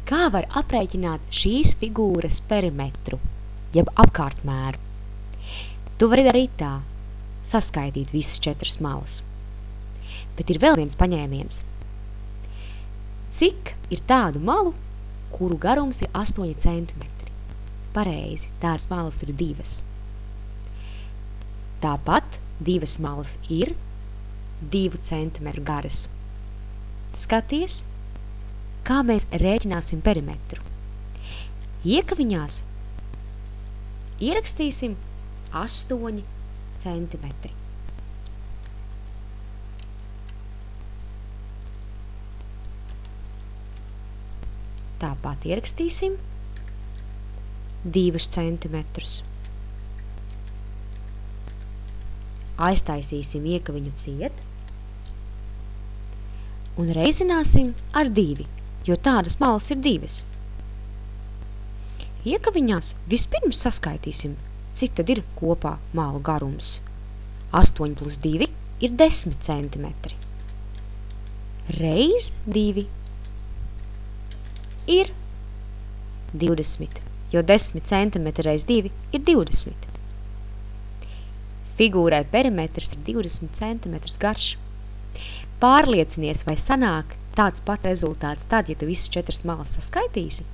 Kā var aprēķināt šīs figūras perimetru, jeb apkārtmēru? Tu vari darīt tā, saskaitīt visas 4 malas. Bet ir vēl viens paņēmiens. Cik ir tādu malu, kuru garums ir 8 centimetri? Pareizi, tās malas ir 2. Tāpat 2 malas ir 2 centimetru garas. Skaties, kā mēs rēķināsim perimetru. Iekaviņās ierakstīsim 8 centimetri. Tāpat ierakstīsim 2 centimetrus. Aiztaisīsim iekaviņu ciet un reizināsim ar 2, jo tādas malas ir 2. Iekaviņās vispirms saskaitīsim, cik tad ir kopā malu garums. 8 plus 2 ir 10 centimetri. Reiz 2 ir 20, jo 10 centimetri reiz 2 ir 20. Figūrai perimetrs ir 20 centimetrus garš. Pārliecinies, vai sanāk tāds pat rezultāts tad, ja tu visas 4 malas saskaitīsi.